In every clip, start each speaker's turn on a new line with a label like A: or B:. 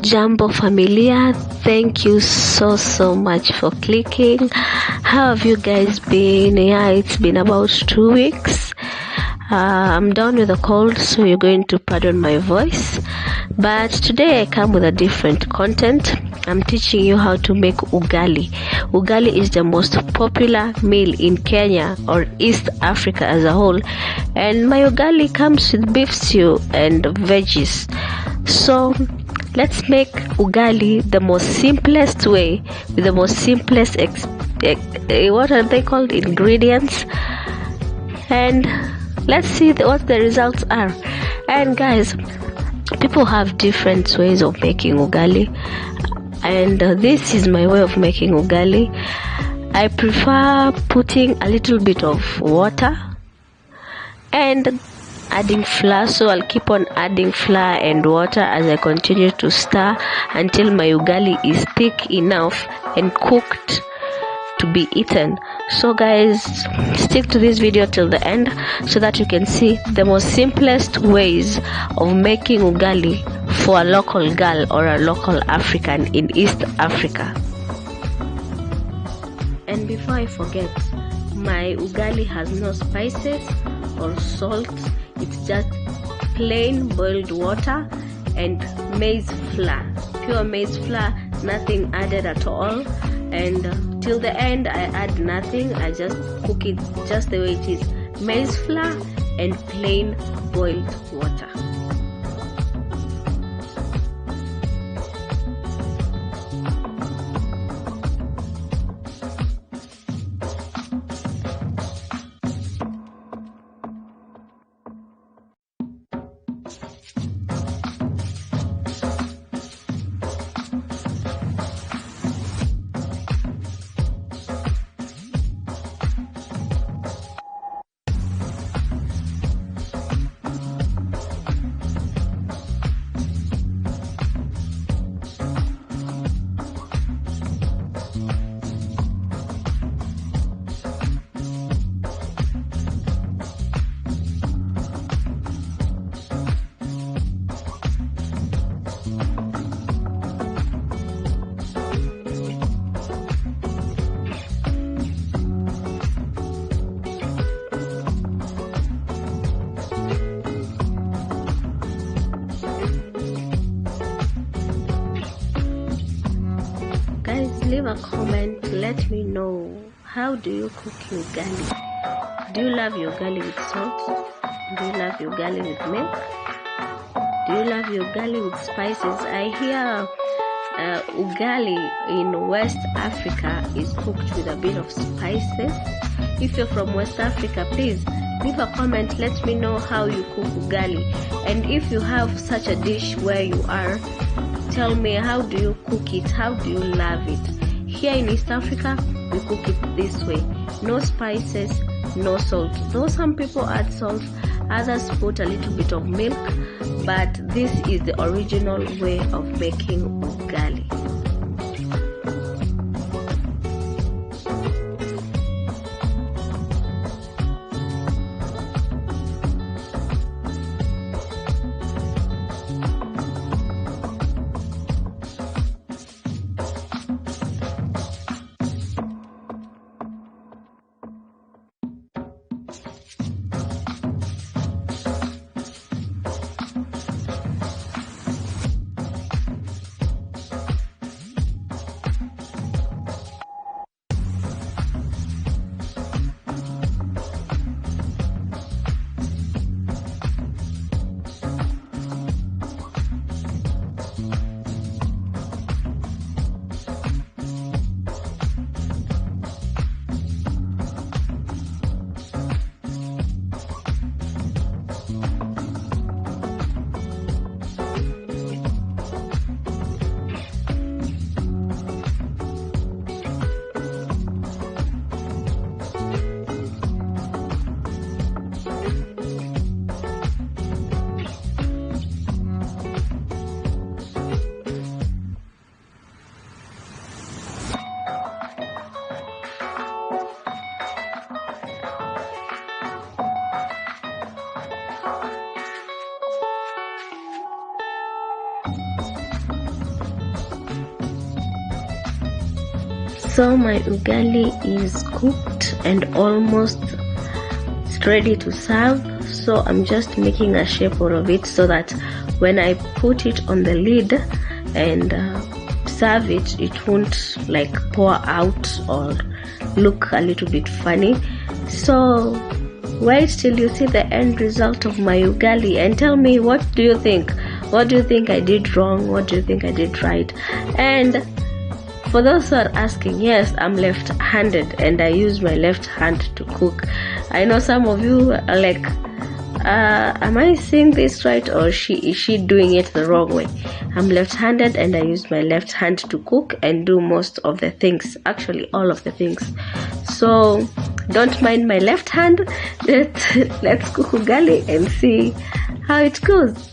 A: Jambo familia, thank you so much for clicking. How have you guys been? Yeah, it's been about 2 weeks. I'm down with a cold, so you're going to pardon my voice, but today I come with a different content. I'm teaching you how to make ugali. Ugali is the most popular meal in Kenya or East Africa as a whole, and my ugali comes with beef stew and veggies. So let's make ugali the most simplest way, with the most simplest what are they called, ingredients, and let's see what the results are. And guys, people have different ways of making ugali, and this is my way of making ugali. I prefer putting a little bit of water and adding flour, so I'll keep on adding flour and water as I continue to stir until my ugali is thick enough and cooked to be eaten. So guys, stick to this video till the end so that you can see the most simplest ways of making ugali for a local girl or a local African in East Africa. And before I forget, my ugali has no spices or salt. It's just plain boiled water and maize flour, pure maize flour, nothing added at all. And till the end I add nothing, I just cook it just the way it is, maize flour and plain boiled water. Leave a comment, let me know, how do you cook your ugali? Do you love your ugali with salt? Do you love your ugali with milk? Do you love your ugali with spices? I hear ugali in West Africa is cooked with a bit of spices. If you're from West Africa, please leave a comment, let me know how you cook ugali, and if you have such a dish where you are, tell me, how do you cook it, how do you love it? Here in East Africa, we cook it this way, no spices, no salt. Though some people add salt, others put a little bit of milk, but this is the original way of making ugali. So my ugali is cooked and almost ready to serve. So I'm just making a shape out of it so that when I put it on the lid and serve it, it won't like pour out or look a little bit funny. So wait till you see the end result of my ugali and tell me, what do you think? What do you think I did wrong? What do you think I did right? And for those who are asking, yes, I'm left-handed and I use my left hand to cook. I know some of you are like, am I saying this right, or is she doing it the wrong way? I'm left-handed and I use my left hand to cook and do most of the things, actually all of the things. So don't mind my left hand. Let's cook ugali and see how it goes.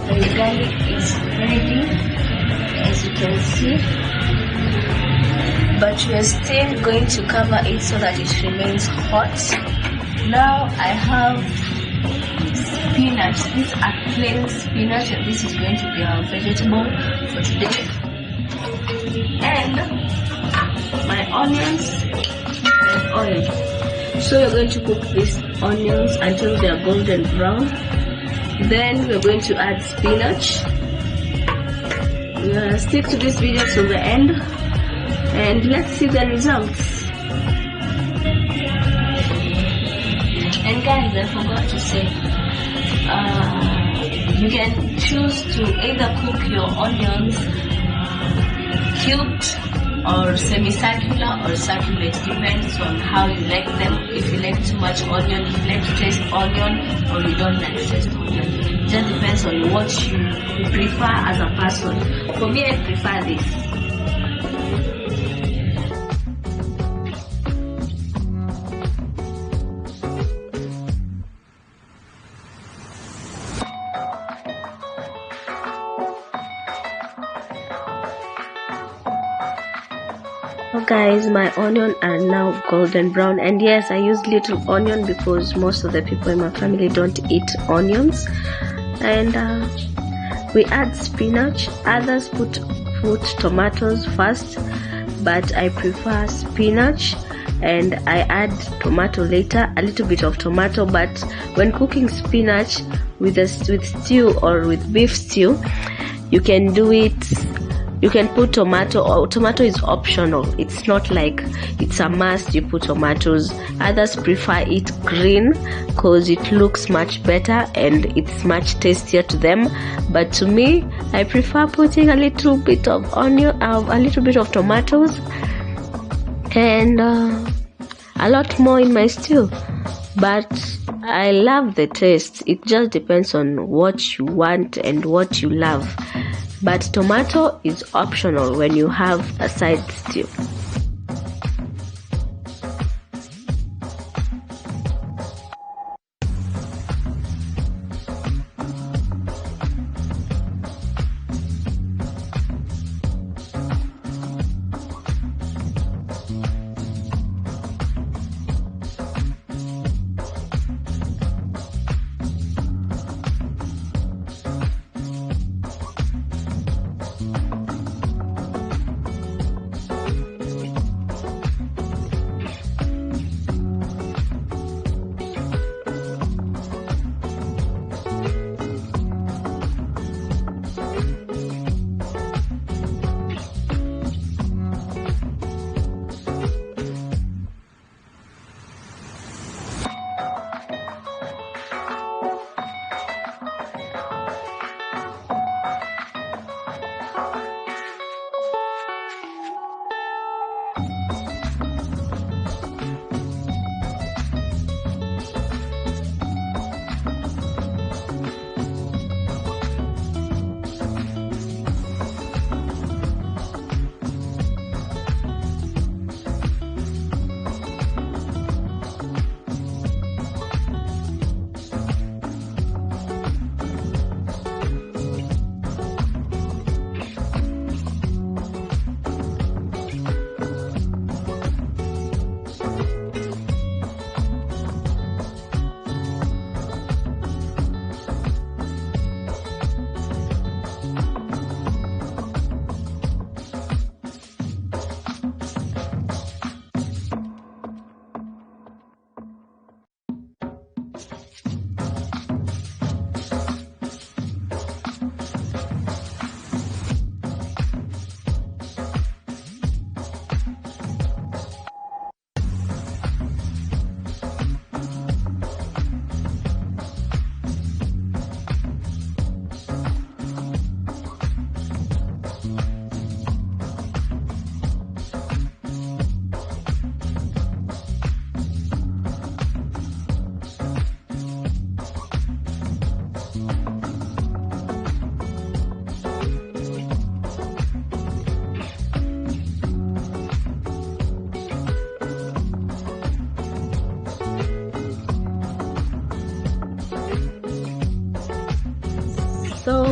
A: The ugali is ready, as you can see, but we are still going to cover it so that it remains hot. Now I have spinach. These are plain spinach, and this is going to be our vegetable for today. And my onions and oil. So we're going to cook these onions until they are golden brown. Then we're going to add spinach. We're gonna stick to this video till the end and let's see the results. And guys, I forgot to say, you can choose to either cook your onions cubed or semicircular or circular. It depends on how you like them. If you like too much onion, if you like to taste onion, or you don't like to taste onion. It just depends on what you prefer as a person. For me, I prefer this. So guys, my onion are now golden brown, and yes, I use little onion because most of the people in my family don't eat onions. And we add spinach. Others put tomatoes first, but I prefer spinach, and I add tomato later, a little bit of tomato. But when cooking spinach with stew or with beef stew, you can do it. You can put tomato, or tomato is optional. It's not like it's a must you put tomatoes. Others prefer it green because it looks much better and it's much tastier to them. But to me, I prefer putting a little bit of onion, a little bit of tomatoes, and a lot more in my stew. But I love the taste. It just depends on what you want and what you love. But tomato is optional when you have a side stew.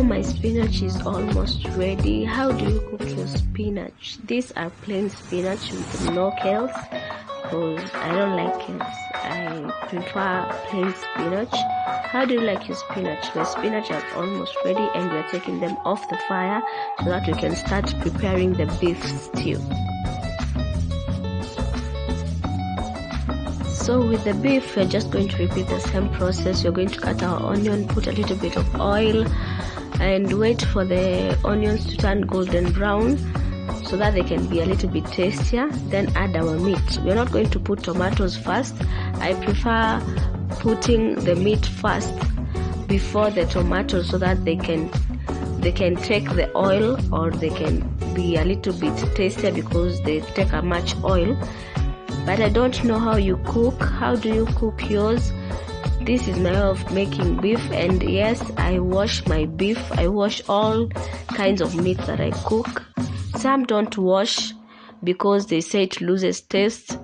A: my spinach is almost ready. How do you cook your spinach? These are plain spinach with no kales, because I don't like kales. I prefer plain spinach. How do you like your spinach? My spinach are almost ready, and we are taking them off the fire so that we can start preparing the beef stew. So with the beef, we're just going to repeat the same process. We're going to cut our onion, put a little bit of oil, and wait for the onions to turn golden brown so that they can be a little bit tastier. Then add our meat. We're not going to put tomatoes first. I prefer putting the meat first before the tomatoes so that they can take the oil, or they can be a little bit tastier because they take a much oil. But I don't know how you cook. How do you cook yours? This is my way of making beef, and yes, I wash my beef. I wash all kinds of meat that I cook. Some don't wash because they say it loses taste.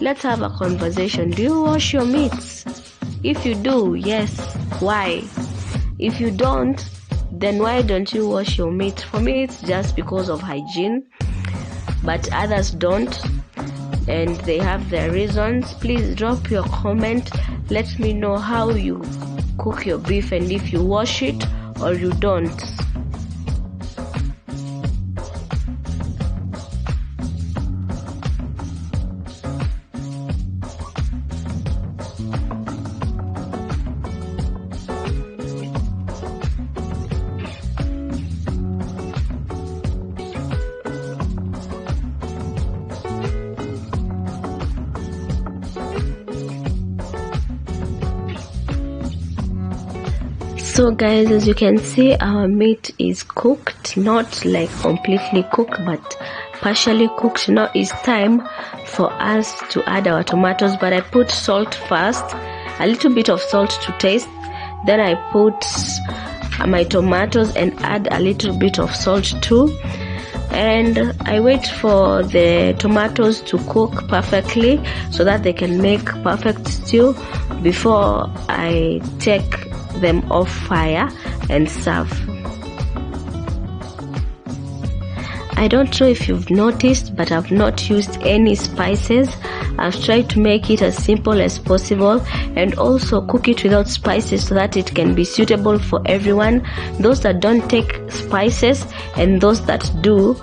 A: Let's have a conversation. Do you wash your meats? If you do, yes, why? If you don't, then why don't you wash your meat? For me, it's just because of hygiene, but others don't, and they have their reasons. Please drop your comment. Let me know how you cook your beef, and if you wash it or you don't. So guys, as you can see, our meat is cooked, not like completely cooked, but partially cooked. Now it's time for us to add our tomatoes, but I put salt first, a little bit of salt to taste. Then I put my tomatoes and add a little bit of salt too. And I wait for the tomatoes to cook perfectly so that they can make perfect stew before I take them off fire and serve. I don't know if you've noticed, but I've not used any spices. I've tried to make it as simple as possible, and also cook it without spices so that it can be suitable for everyone, those that don't take spices and those that do.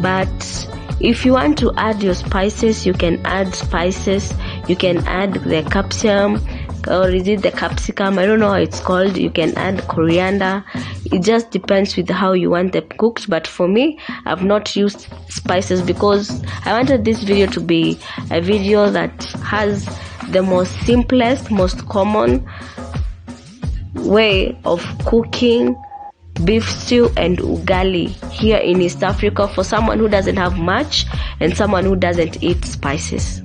A: But if you want to add your spices, you can add spices. You can add the capsicum, or is it the capsicum? I don't know how it's called. You can add coriander. It just depends with how you want them cooked. But for me, I've not used spices because I wanted this video to be a video that has the most simplest, most common way of cooking beef stew and ugali here in East Africa, for someone who doesn't have much and someone who doesn't eat spices.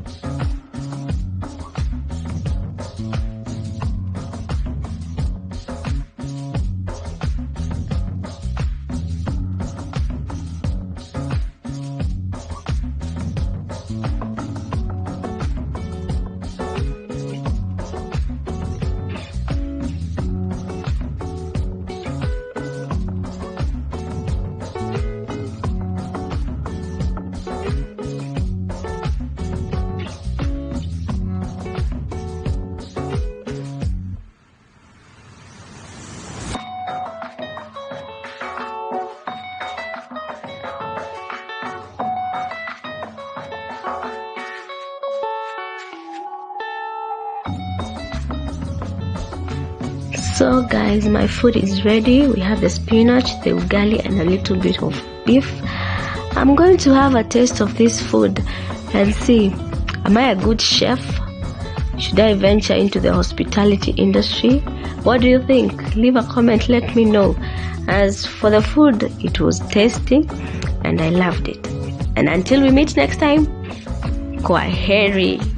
A: So guys, my food is ready. We have the spinach, the ugali, and a little bit of beef. I'm going to have a taste of this food and see, am I a good chef? Should I venture into the hospitality industry? What do you think? Leave a comment, let me know. As for the food, it was tasty and I loved it. And until we meet next time, kwaheri.